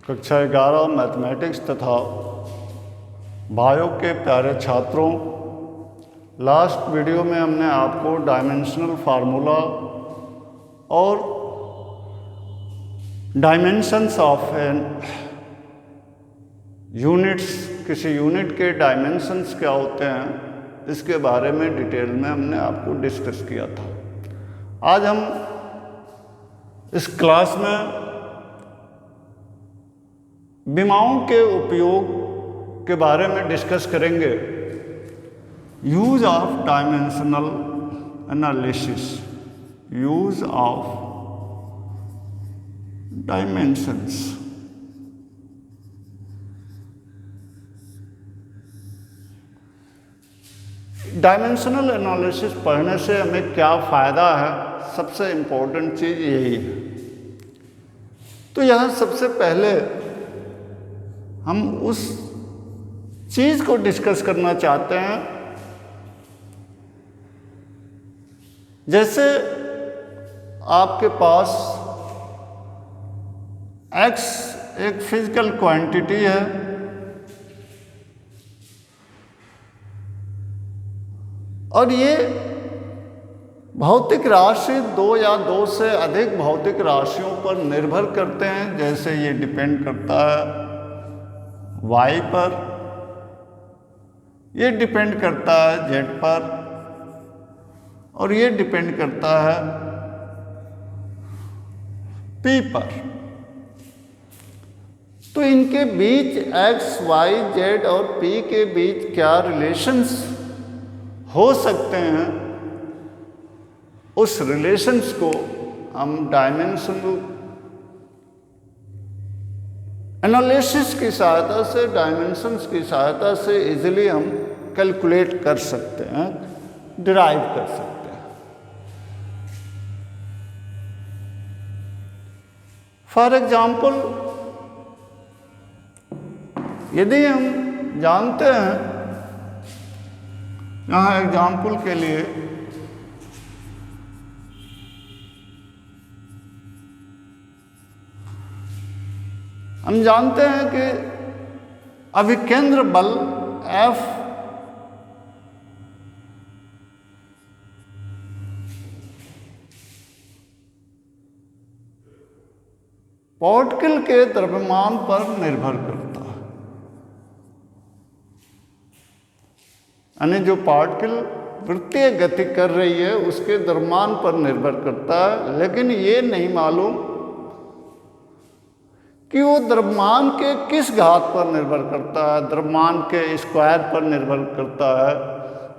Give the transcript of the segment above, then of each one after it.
कक्षा 11 मैथमेटिक्स तथा बायो के प्यारे छात्रों, लास्ट वीडियो में हमने आपको डायमेंशनल फार्मूला और डायमेंशंस ऑफ एन यूनिट्स, किसी यूनिट के डायमेंशंस क्या होते हैं, इसके बारे में डिटेल में हमने आपको डिस्कस किया था। आज हम इस क्लास में विमाओं के उपयोग के बारे में डिस्कस करेंगे। Use of dimensional analysis, use of dimensions. Dimensional analysis पढ़ने से हमें क्या फ़ायदा है, सबसे इम्पोर्टेंट चीज़ यही है। तो यहाँ सबसे पहले हम उस चीज़ को डिस्कस करना चाहते हैं, जैसे आपके पास x एक फिजिकल क्वांटिटी है और ये भौतिक राशि दो या दो से अधिक भौतिक राशियों पर निर्भर करते हैं। जैसे ये डिपेंड करता है y पर, ये डिपेंड करता है z पर और ये डिपेंड करता है p पर। तो इनके बीच x, y, z और p के बीच क्या रिलेशंस हो सकते हैं, उस रिलेशंस को हम डायमेंशनल एनालिसिस की सहायता से, डायमेंशंस की सहायता से इजीली हम कैलकुलेट कर सकते हैं, डिराइव कर सकते हैं। फॉर एग्जाम्पल, यदि हम जानते हैं, यहाँ एग्जाम्पल के लिए हम जानते हैं कि अभिकेंद्र बल F पार्टिकल के द्रव्यमान पर निर्भर करता है। यानी जो पार्टिकल वृत्तीय गति कर रही है उसके द्रव्यमान पर निर्भर करता है, लेकिन ये नहीं मालूम कि वो द्रव्यमान के किस घात पर निर्भर करता है। द्रव्यमान के स्क्वायर पर निर्भर करता है,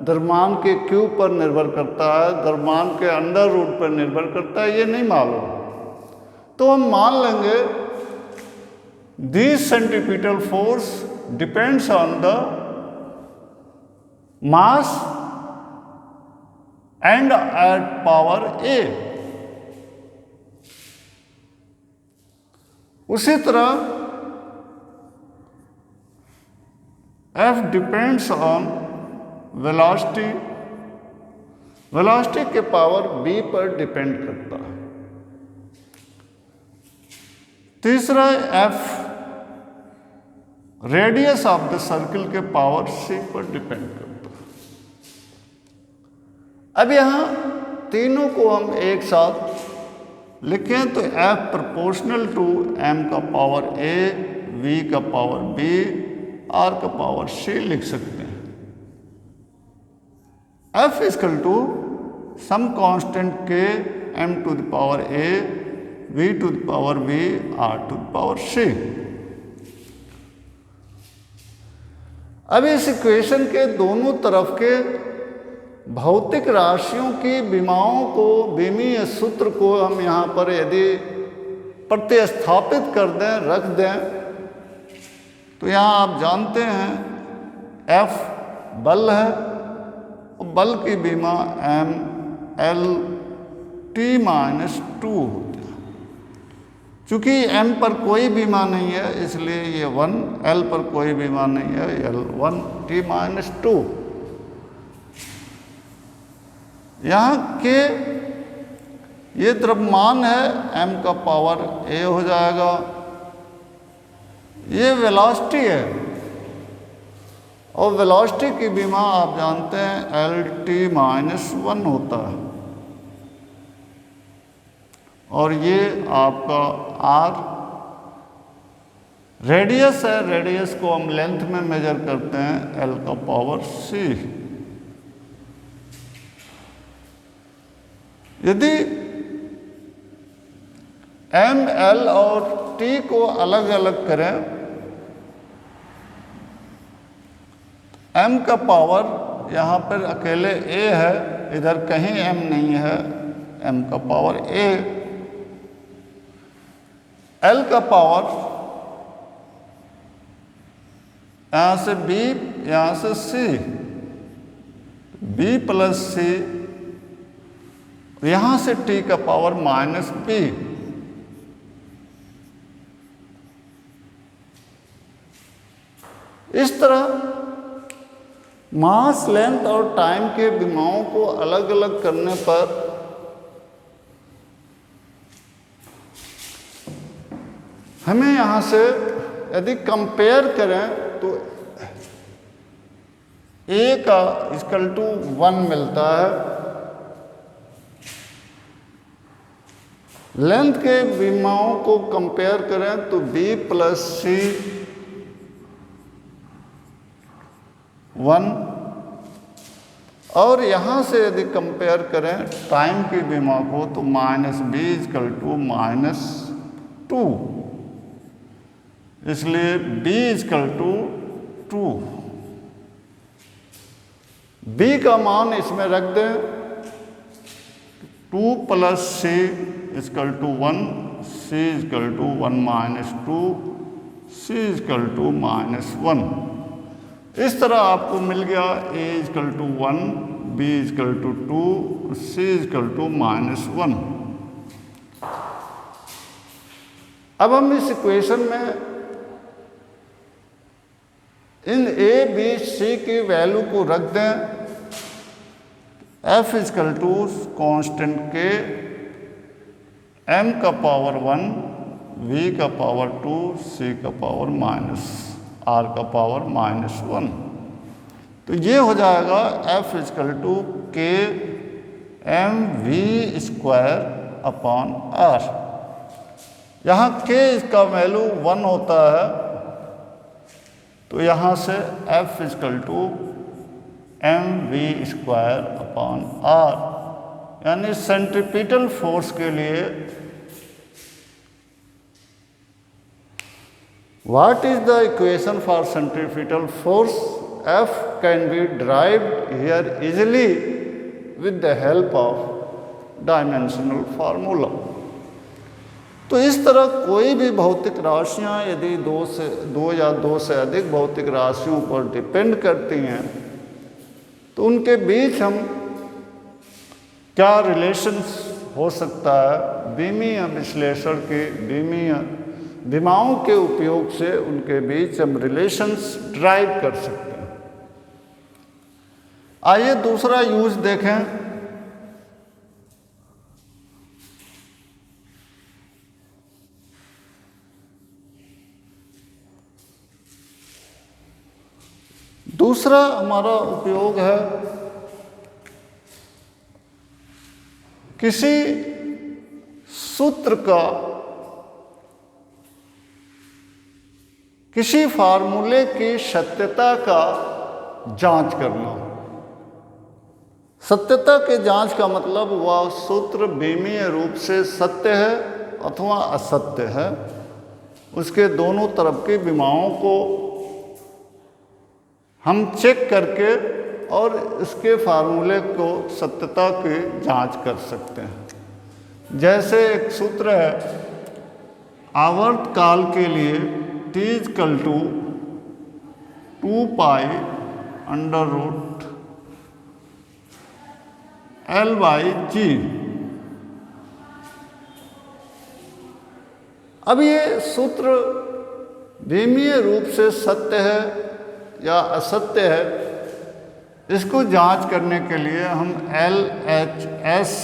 द्रव्यमान के क्यूब पर निर्भर करता है, द्रव्यमान के अंडर रूट पर निर्भर करता है, ये नहीं मालूम। तो हम मान लेंगे this centripetal force depends on the mass and at power a. उसी तरह F depends on velocity, velocity के पावर b पर डिपेंड करता है। तीसरा F radius of the circle के पावर c पर डिपेंड करता है। अब यहाँ तीनों को हम एक साथ लिखें तो F प्रोपोर्शनल टू m का पावर a, v का पावर b, r का पावर c लिख सकते हैं। F equal to some constant k m to the power a, v to the power b, r to the power c। अब इस equation के दोनों तरफ के भौतिक राशियों की विमाओं को, विमीय सूत्र को हम यहाँ पर यदि प्रतिस्थापित कर दें, रख दें, तो यहाँ आप जानते हैं F बल है और बल की विमा m l t माइनस 2 होती है। चूँकि m पर कोई विमा नहीं है इसलिए ये 1, l पर कोई विमा नहीं है, l 1 t माइनस 2। यहाँ के ये द्रव्यमान है, m का पावर a हो जाएगा ये वेलोसिटी है, और वेलोसिटी की बीमा आप जानते हैं LT-1 होता है, और ये आपका R रेडियस है। रेडियस को हम लेंथ में मेजर करते हैं L का पावर C। यदि M, L और T को अलग अलग करें, M का पावर यहाँ पर अकेले A है, इधर कहीं M नहीं है, M का पावर A। L का पावर यहाँ से B, यहाँ से C, B प्लस C, यहाँ से T का पावर माइनस P। इस तरह मास, लेंथ और टाइम के विमाओं को अलग अलग करने पर हमें यहाँ से यदि कंपेयर करें तो A का इक्वल टू 1 मिलता है। लेंथ के विमाओं को कंपेयर करें तो B प्लस C 1, और यहाँ से यदि कंपेयर करें टाइम की विमा को तो माइनस B इक्वल टू -2, इसलिए B इक्वल टू 2। B का मान इसमें रख दें, 2 plus C equal to 1, C equal to 1 minus 2, C equal to -1। इस तरह आपको मिल गया A equal to 1, B equal to 2, C equal to -1। अब हम इस इक्वेशन में इन A, B, C की वैल्यू को रख दें। F equal to constant K M का पावर 1, V का पावर 2, C का पावर R का पावर -1। तो ये हो जाएगा F equal to K mv square upon R। यहाँ K इसका वैल्यू 1 होता है, तो यहाँ से F equal to mv square upon R, यानी सेंट्रीपिटल फोर्स के लिए what is the equation for centripetal force? F can be derived here easily with the help of dimensional formula। तो इस तरह कोई भी भौतिक राशियां यदि दो या दो से अधिक भौतिक राशियों पर डिपेंड करती हैं तो उनके बीच हम क्या रिलेशंस हो सकता है, बीमीय विश्लेषण के बीमीय विमाओं के उपयोग से उनके बीच हम रिलेशंस ड्राइव कर सकते हैं। आइए दूसरा यूज देखें। दूसरा हमारा उपयोग है किसी सूत्र का, किसी फार्मूले की सत्यता का जांच करना। सत्यता के जांच का मतलब वह सूत्र बीमीय रूप से सत्य है अथवा असत्य है, उसके दोनों तरफ की विमाओं को हम चेक करके और इसके फार्मूले को सत्यता की जांच कर सकते हैं। जैसे एक सूत्र है, आवर्त काल के लिए T equal to 2 pi under root L/G। अब ये सूत्र बीमीय रूप से सत्य है या असत्य है, इसको जांच करने के लिए हम LHS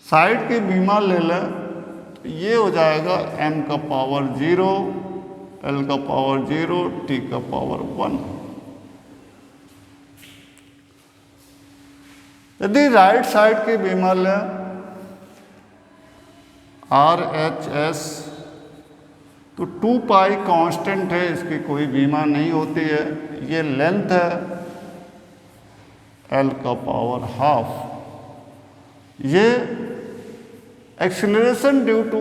साइड की बीमा ले लें ये हो जाएगा m का पावर 0, l का पावर 0, t का पावर 1। यदि राइट साइड की बीमा लें RHS, तो 2 पाई कांस्टेंट है, इसकी कोई बीमा नहीं होती है। ये लेंथ है l का पावर हाफ। ये एक्सीलरेशन ड्यू टू